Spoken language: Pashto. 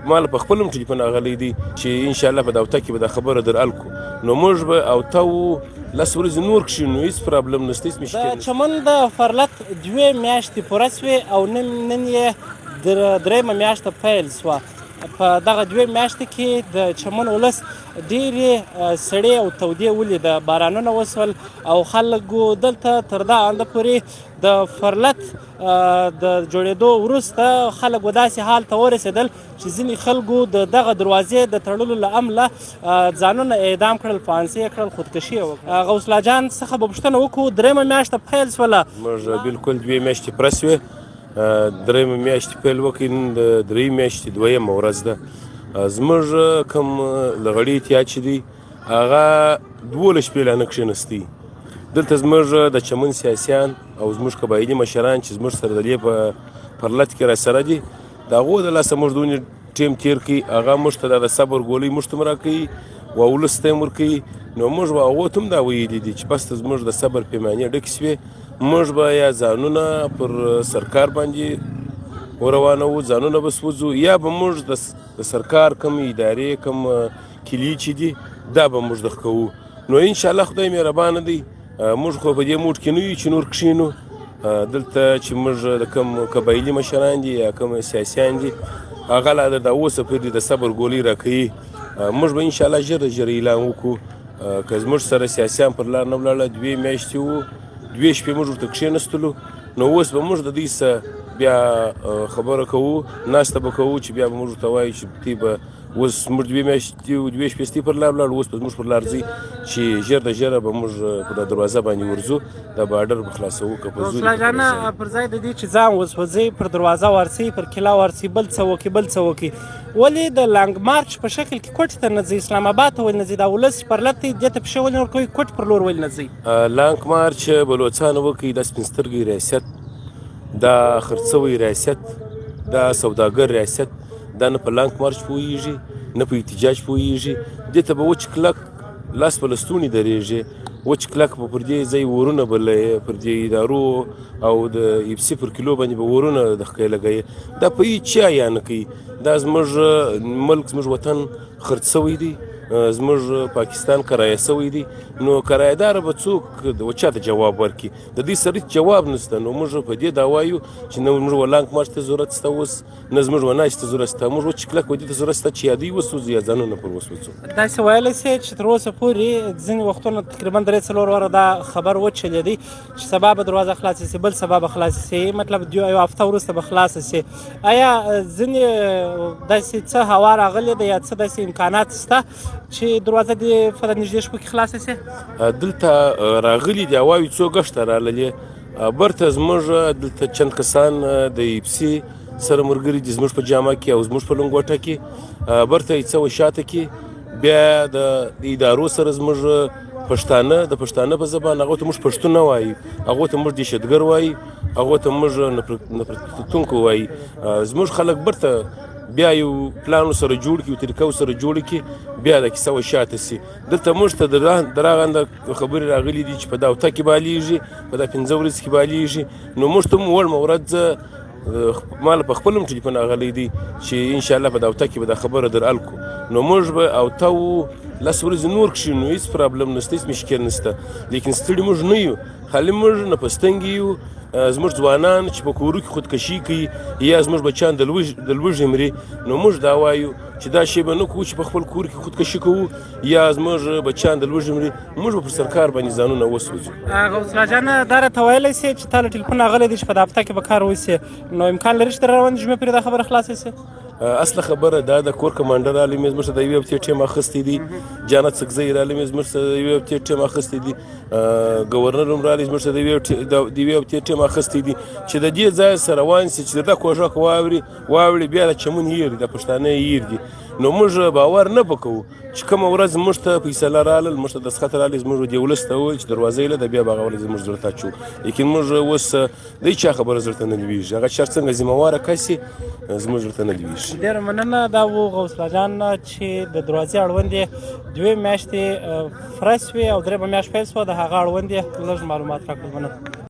مال په خپل هم ټلیفون راغلی دی چې انشاءالله په دا اوته کې به دا خبره در حل کړو نو موږ به اوته وو لس ورځې نور کښې نو هېڅ پرابلم نشته هېڅ مشکل د چمن د فرلت 2 میاشتې پوره سوې او نن یې درېیمه میاشته پیل سوه په دغه 2 میاشتې کې د چمن ولس ډېرې سړې او تودې ولیده بارانونه وسول او خلکو دلته تر دا انده پورې د فرلت د جوړېدو وروسته خلک به داسې حال ته ورسېدل چې ځینې خلکو د دغه دروازې د تړلو له امله ځانونه اعدام کړل فانسې یې کړل خودکشي یې وکړه غوث الله جان څخه به پوښتنه وکړو درېیمه میاشته پیل سوله موږ بلکل 2 میاشتې پوره سوې درېیمه میاشتې پیل وکړئ نن د 3 میاشتې 2مه ورځ ده زموږ کوم لغړي اتحاد چې دی هغه 12 شپې لا نه کښېنستی دلته زموږ د چمن سیاسیان او زموږ قبایلي مشران چې زموږ سره د دې په فرلت کې راسره دي د هغو د لاسه موږ دونې ټیم تیر کړي هغه موږ ته د صبر ګولۍ موږ ته هم راکوي و ولس ته یې هم ورکوي نو موږ به هغو ته هم دا ویلي دي چې بس ته زموږ د صبر پیمانې ډکې شوې موږ به یا ځانونه پر سرکار باندې وروانوو ځانونه به سوځو یا به موږ د سرکار کوم ادارې کوم کلي چې دي دا به موږ دغه کوو نو انشاءالله خدای مهربانه دی موږ خو په دې موډ کې نه یو چې نور کښېنو دلته چې موږ د کوم قبایلي مشران دي یا کوم سیاسیان دي هغه لا د اوسه پورې د صبر ګولۍ راکوي موږ به انشاءالله ژر ژر اعلان وکړو که زموږ سره سیاسیان پر لار نه ولاړه 2 میاشتې وو 2 شپې موږ ورته کښېنستلو نو اوس به موږ د دوی څه بیا خبره کوو ناسته به کوو چې بیا به موږ ورته وایو چې دوی به اوس موږ 2 میاشتې 2 شپې پر لار ولاړو اوس به زموږ پر لار ځي چې ژر د ژره به موږ په دروازه باندې ورځو د بارډر به خلاصوو که په زور جانه پر ځای د دې چې ځان وسوځئ پر دروازه ورسئ پر کلا ورسئ بل څه وکړي بل څه وکړي ولې د لانګ مارچ په شکل کې کوټې ته نه ځئ اسلام آباد ته ولې نه ځئ دا ولس فرلت دی دې ته پښې ولې نه ورکوئ کوټ پر لور ولې نه ځئ لانګ مارچ بلوڅانو وکړي دا سپین سترګي ریاست دا خرڅوی ریاست دا سوداګر ریاست دا نه په لانګ مارچ پوهېږي نه په احتجاج پوهېږي دې ته به وچ کلک لاس په لستوڼي درېږي وچ کلک به پر دې ځای ورونه به پر دې ادارو او د ایپسي پر کیلو باندې به ورونه د ښکۍ لګوي دا په هېڅ چا یا نه کوي دا زموږ ملک زموږ وطن خرڅ سوی دی زموږ پاکستان کرایه سوی دی نو کرایهداره به څوک چا ته جواب ورکړي د دې سره جواب نشته نو موږ په دې دا وایو چې نه موږ ولانګ مارچ ته ضرورت شته اوس نه زموږ وناچ ته ضرورت شته موږ وچ کلک په دې ته ضرورت شته چې یا دوی وسوځو یا ځانونه پر وسوځو داسې ویلی سي چې تر اوسه پورې ځینې وختونه تقریبا 3-4 وره دا خبر وچلېدی چې سبا به دروازه خلاصه سي بل سبا به خلاصه سي مطلب یو هفته وروسته به خلاصه سي آیا ځینې داسې څه هوا راغلې ده یا څه داسې امکانات شته چې دروازه دې په نږدې شپو کې خلاصه سي دلته راغلي دي هواوې څو ګشته راللې برته زموږ دلته چند کسان د ایپسي سره ملګري دي زموږ په جامه کې او زموږ په لنګوټه کې برته یې څه وشاته کې بیا د ادارو سره زموږ پښتانه د پښتانه په زبان هغو ته موږ پښتون نه وایو هغو ته موږ دهشتګر وایو هغو ته موږ نفرتونکو وایو زموږ خلک برته بیا یو پلان سره جوړ کړي یو طریقه سره جوړ کړي بیا د کیسه وشاته سي دلته موږ ته د راغنده خبرې راغلي دي چې په دا اوته کې بالېږي په دا 15 ورځې کې بالېږي نو موږ ته هم وړمه ورځ مال په خپل هم ټلیفون راغلی دی چې انشاءالله په دا اوته کې به دا خبره در حل کړو نو موږ به اوته وو لس ورځې نور کښېنو هېڅ پرابلم نشته هېڅ مشکل نشته لیکن ستړي موږ نه یو خالي موږ نفستنګي یو زموږ ځوانان چې په کورو کې خودکشي کوي یا زموږ بچیان د لوږې مري نو موږ دا وایو چې دا شی به نه کوو چې په خپل کور کې خودکشي کوو یا زموږ بچیان د لوږې مري موږ به پر سرکار باندې ځانونه وسوځو غوث الله جانه دا راته ویلی سي چې تا له ټلیفون راغلی دی چې په دا هفته کې به کار وسي نو امکان لري چې تر روانې جمعې پورې دا خبره خلاصه سي اصله خبره دا د کور کمانډر رالی مې زموږ ته د یوې هفتې ټیم اخیستی دی جانت سکزی رالی مې زموږ ته د یوې هفتې ټیم اخیستی دی ګورنر هم رالی زموږ ته د یوې هفتې ټیم اخیستی دی چې د دې ځای سره روان سي چې د دا کوژک واوړي بیا د چمن هیر د پښتانه هیر دي نو موږ باور نه پکوو چې کومه ورځ موږ ته فیصله راغلل موږ ته دستخط راغلی زموږ دې ولس ته وویل چې دروازه یې ده بیا به هغه ولې زموږ زړه ته اچو لیکن موږ اوس د هېچا خبره زړه ته نه لوېږي هغه چا څنګه ذمهواره کس یې زموږ زړه ته نه لوېږي ډېره مننه دا و غوث الله جان چې د دروازې اړوند یې 2 میاشتې پوره سوې او 3 میاشت پیل سوه د هغه اړوند یې لږ معلومات راکړل مننه